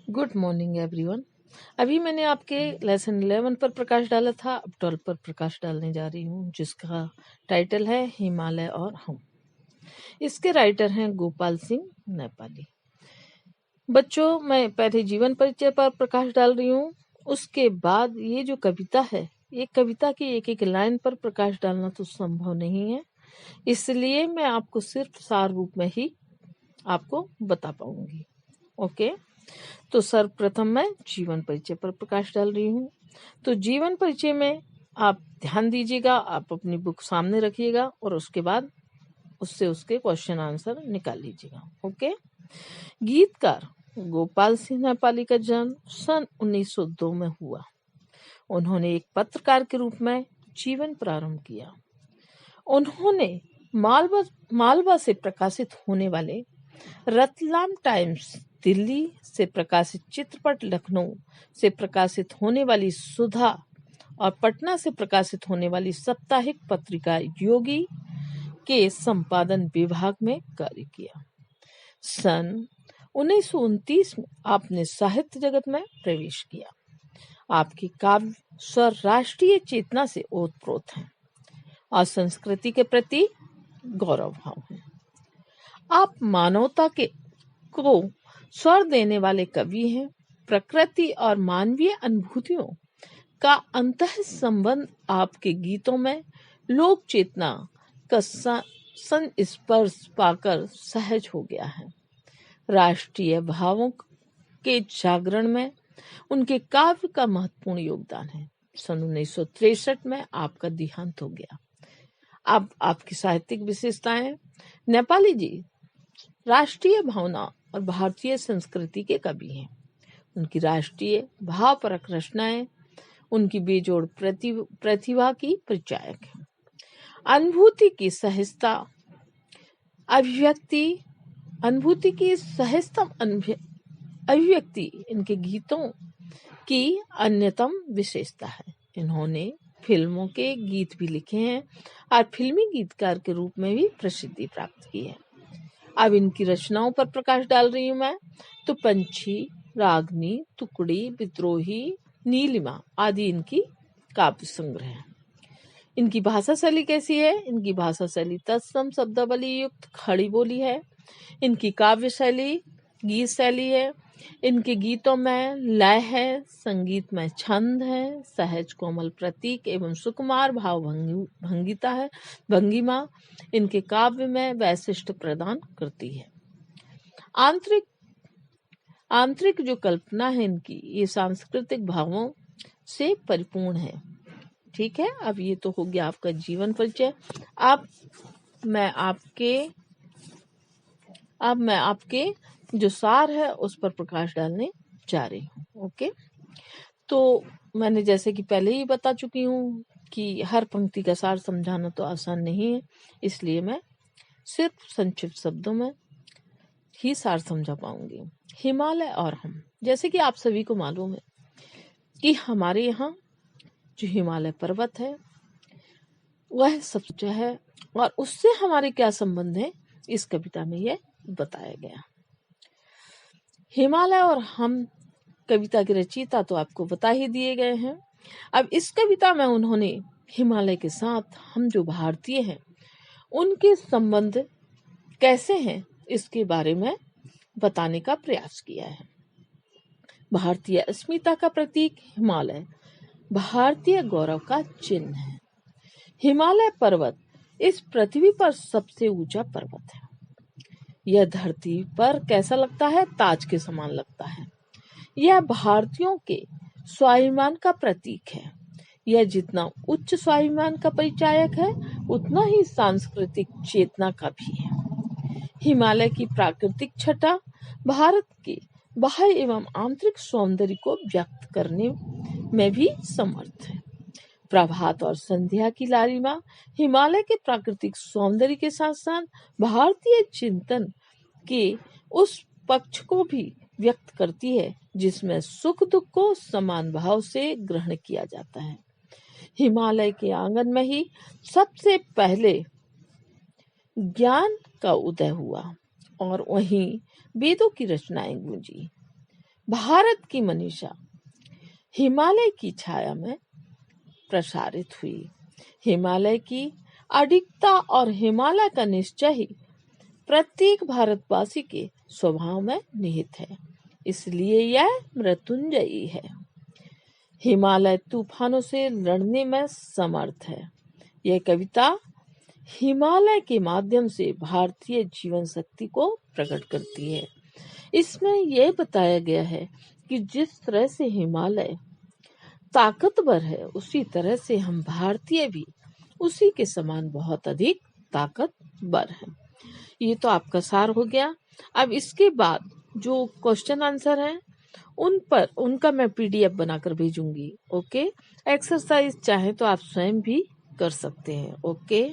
Good morning everyone. अभी मैंने आपके लेसन 11 पर प्रकाश डाला था, अब 12 पर प्रकाश डालने जा रही हूँ, जिसका टाइटल है हिमालय और हम। इसके राइटर हैं गोपाल सिंह नेपाली। बच्चों, मैं पहले जीवन परिचय पर प्रकाश डाल रही हूँ, उसके बाद ये जो कविता है, ये कविता की एक एक लाइन पर प्रकाश डालना तो संभव नहीं है, इसलिए मैं आपको सिर्फ सार रूप में ही आपको बता पाऊंगी। ओके, तो सर्वप्रथम मैं जीवन परिचय पर प्रकाश डाल रही हूँ। तो जीवन परिचय में आप ध्यान दीजिएगा, आप अपनी बुक सामने रखिएगा और उसके बाद उससे उसके क्वेश्चन आंसर निकाल लीजिएगा। ओके। गीतकार गोपाल सिंह नेपाली का जन्म सन 1902 में हुआ। उन्होंने एक पत्रकार के रूप में जीवन प्रारंभ किया। उन्होंने मालवा से प्रकाशित होने वाले रतलाम टाइम्स दिल्ली से प्रकाशित चित्रपट लखनऊ से प्रकाशित होने वाली सुधा और पटना से प्रकाशित होने वाली साप्ताहिक पत्रिका योगी के संपादन विभाग में कार्य किया। सन 1929 में आपने साहित्य जगत में प्रवेश किया। आपके काव्य स्वर राष्ट्रीय चेतना से ओतप्रोत हैं और संस्कृति के प्रति गौरव भाव है। आप मानवता को स्वर देने वाले कवि हैं। प्रकृति और मानवीय अनुभूतियों का अंतः संबंध आपके गीतों में लोक चेतना का संस्पर्श पाकर सहज हो गया है। राष्ट्रीय भावों के जागरण में उनके काव्य का महत्वपूर्ण योगदान है। सन 1963 में आपका देहांत हो गया। अब आपकी साहित्यिक विशेषताएं। नेपाली जी राष्ट्रीय भावना और भारतीय संस्कृति के कवि हैं। उनकी राष्ट्रीय भावपरक रचनाएं उनकी बेजोड़ प्रतिभा की परिचायक है। अनुभूति की सहजतम अभिव्यक्ति इनके गीतों की अन्यतम विशेषता है। इन्होंने फिल्मों के गीत भी लिखे हैं और फिल्मी गीतकार के रूप में भी प्रसिद्धि प्राप्त की है। अब इनकी रचनाओं पर प्रकाश डाल रही हूं मैं। तो पंछी, रागनी, टुकड़ी, विद्रोही, नीलिमा आदि इनकी काव्य संग्रह है। इनकी भाषा शैली कैसी है? इनकी भाषा शैली तत्सम शब्दावली युक्त खड़ी बोली है। इनकी काव्य शैली गीत शैली है। इनके गीतों में लय है, संगीत में छंद है, सहज कोमल प्रतीक एवं सुकुमार भाव भंगिता है। भंगिमा इनके काव्य में वैशिष्ट प्रदान करती है। आंतरिक जो कल्पना है इनकी, ये सांस्कृतिक भावों से परिपूर्ण है। ठीक है, अब ये तो हो गया आपका जीवन परिचय। अब मैं आपके जो सार है उस पर प्रकाश डालने जा रही हूँ। ओके, तो मैंने जैसे कि पहले ही बता चुकी हूँ कि हर पंक्ति का सार समझाना तो आसान नहीं है, इसलिए मैं सिर्फ संक्षिप्त शब्दों में ही सार समझा पाऊंगी। हिमालय और हम, जैसे कि आप सभी को मालूम है कि हमारे यहाँ जो हिमालय पर्वत है वह सबसे ऊंचा है और उससे हमारे क्या संबंध है, इस कविता में यह बताया गया। हिमालय और हम कविता के रचयिता तो आपको बता ही दिए गए हैं। अब इस कविता में उन्होंने हिमालय के साथ हम जो भारतीय हैं उनके संबंध कैसे हैं इसके बारे में बताने का प्रयास किया है। भारतीय अस्मिता का प्रतीक हिमालय भारतीय गौरव का चिन्ह है। हिमालय पर्वत इस पृथ्वी पर सबसे ऊंचा पर्वत है। यह धरती पर कैसा लगता है? ताज के समान लगता है। यह भारतीयों के स्वाभिमान का प्रतीक है। यह जितना उच्च स्वाभिमान का परिचायक है उतना ही सांस्कृतिक चेतना का भी है। हिमालय की प्राकृतिक छटा भारत के बाह्य एवं आंतरिक सौंदर्य को व्यक्त करने में भी समर्थ है। प्रभात और संध्या की लालिमा हिमालय के प्राकृतिक सौंदर्य के साथ साथ भारतीय चिंतन के उस पक्ष को भी व्यक्त करती है जिसमें सुख दुख को समान भाव से ग्रहण किया जाता है। हिमालय के आंगन में ही सबसे पहले ज्ञान का उदय हुआ और वहीं वेदों की रचनाएं गूंजी। भारत की मनीषा हिमालय की छाया में प्रसारित हुई। हिमालय की अडिगता और हिमालय का निश्चय ही प्रत्येक भारतवासी के स्वभाव में निहित है, इसलिए यह मृत्युंजयी है। हिमालय तूफानों से लड़ने में समर्थ है। यह कविता हिमालय के माध्यम से भारतीय जीवन शक्ति को प्रकट करती है। इसमें यह बताया गया है कि जिस तरह से हिमालय ताकतवर है, उसी तरह से हम भारतीय भी उसी के समान बहुत अधिक ताकतवर हैं। ये तो आपका सार हो गया। अब इसके बाद जो क्वेश्चन आंसर हैं उनका मैं पीडीएफ बनाकर भेजूंगी। ओके, एक्सरसाइज चाहे तो आप स्वयं भी कर सकते हैं। ओके।